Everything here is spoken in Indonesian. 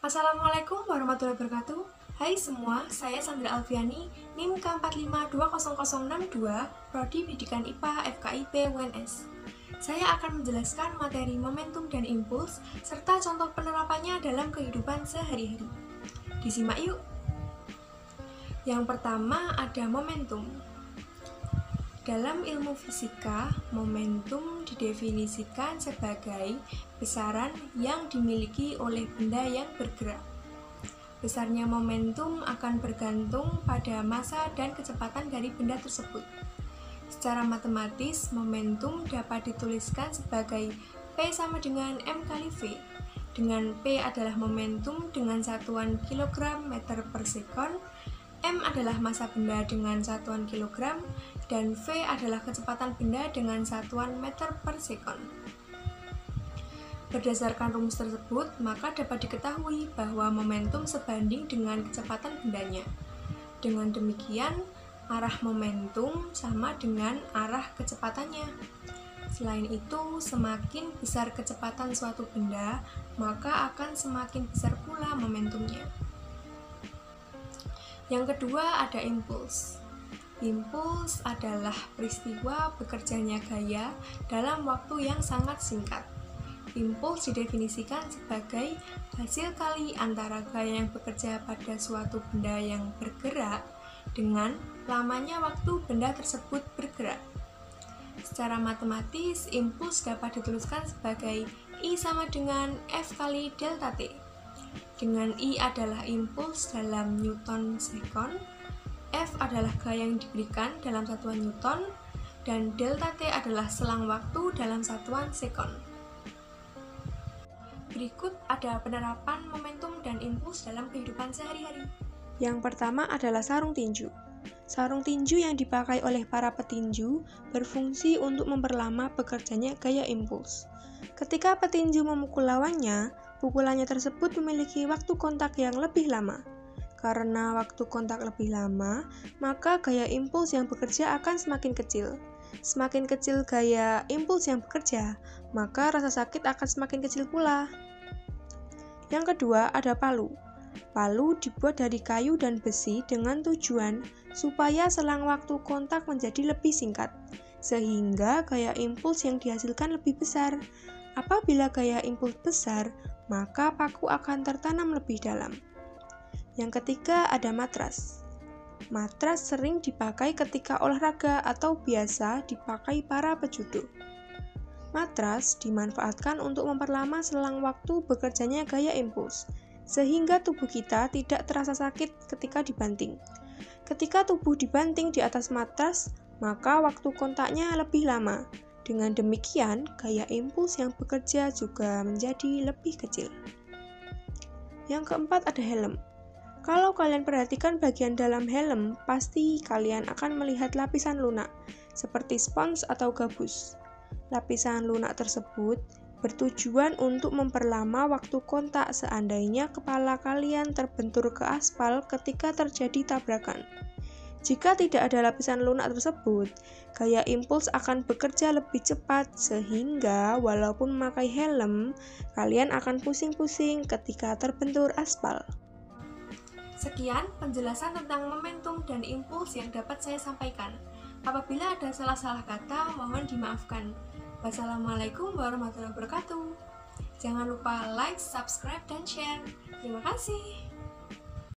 Assalamualaikum warahmatullahi wabarakatuh. Hai semua, saya Sandra Alfiani, NIM K4520062, Prodi Pendidikan IPA FKIP UNS. Saya akan menjelaskan materi momentum dan impuls, serta contoh penerapannya dalam kehidupan sehari-hari. Disimak yuk! Yang pertama ada momentum. Dalam ilmu fisika, momentum didefinisikan sebagai besaran yang dimiliki oleh benda yang bergerak. Besarnya momentum akan bergantung pada massa dan kecepatan dari benda tersebut. Secara matematis, momentum dapat dituliskan sebagai P sama dengan M kali V, dengan P adalah momentum dengan satuan kilogram meter per sekon, M adalah massa benda dengan satuan kilogram, dan V adalah kecepatan benda dengan satuan meter per sekon. Berdasarkan rumus tersebut, maka dapat diketahui bahwa momentum sebanding dengan kecepatan bendanya. Dengan demikian, arah momentum sama dengan arah kecepatannya. Selain itu, semakin besar kecepatan suatu benda, maka akan semakin besar pula momentumnya. Yang kedua ada impuls. Impuls adalah peristiwa bekerjanya gaya dalam waktu yang sangat singkat. Impuls didefinisikan sebagai hasil kali antara gaya yang bekerja pada suatu benda yang bergerak dengan lamanya waktu benda tersebut bergerak. Secara matematis, impuls dapat dituliskan sebagai I sama dengan F kali delta T. Dengan I adalah impuls dalam Newton sekon, F adalah gaya yang diberikan dalam satuan Newton, dan delta T adalah selang waktu dalam satuan sekon. Berikut ada penerapan momentum dan impuls dalam kehidupan sehari-hari. Yang pertama adalah sarung tinju. Sarung tinju yang dipakai oleh para petinju berfungsi untuk memperlama bekerjanya gaya impuls. Ketika petinju memukul lawannya, pukulannya tersebut memiliki waktu kontak yang lebih lama. Karena waktu kontak lebih lama, maka gaya impuls yang bekerja akan semakin kecil. Semakin kecil gaya impuls yang bekerja, maka rasa sakit akan semakin kecil pula. Yang kedua ada palu. Palu dibuat dari kayu dan besi dengan tujuan supaya selang waktu kontak menjadi lebih singkat, sehingga gaya impuls yang dihasilkan lebih besar. Apabila gaya impuls besar, maka paku akan tertanam lebih dalam. Yang ketiga ada matras. Matras sering dipakai ketika olahraga atau biasa dipakai para pejudo. Matras dimanfaatkan untuk memperlama selang waktu bekerjanya gaya impuls, sehingga tubuh kita tidak terasa sakit ketika dibanting. Ketika tubuh dibanting di atas matras, maka waktu kontaknya lebih lama. Dengan demikian, gaya impuls yang bekerja juga menjadi lebih kecil. Yang keempat ada helm. Kalau kalian perhatikan bagian dalam helm, pasti kalian akan melihat lapisan lunak, seperti spons atau gabus. Lapisan lunak tersebut bertujuan untuk memperlama waktu kontak seandainya kepala kalian terbentur ke aspal ketika terjadi tabrakan. Jika tidak ada lapisan lunak tersebut, gaya impuls akan bekerja lebih cepat sehingga walaupun memakai helm, kalian akan pusing-pusing ketika terbentur aspal. Sekian penjelasan tentang momentum dan impuls yang dapat saya sampaikan. Apabila ada salah-salah kata, mohon dimaafkan. Wassalamualaikum warahmatullahi wabarakatuh. Jangan lupa like, subscribe, dan share. Terima kasih.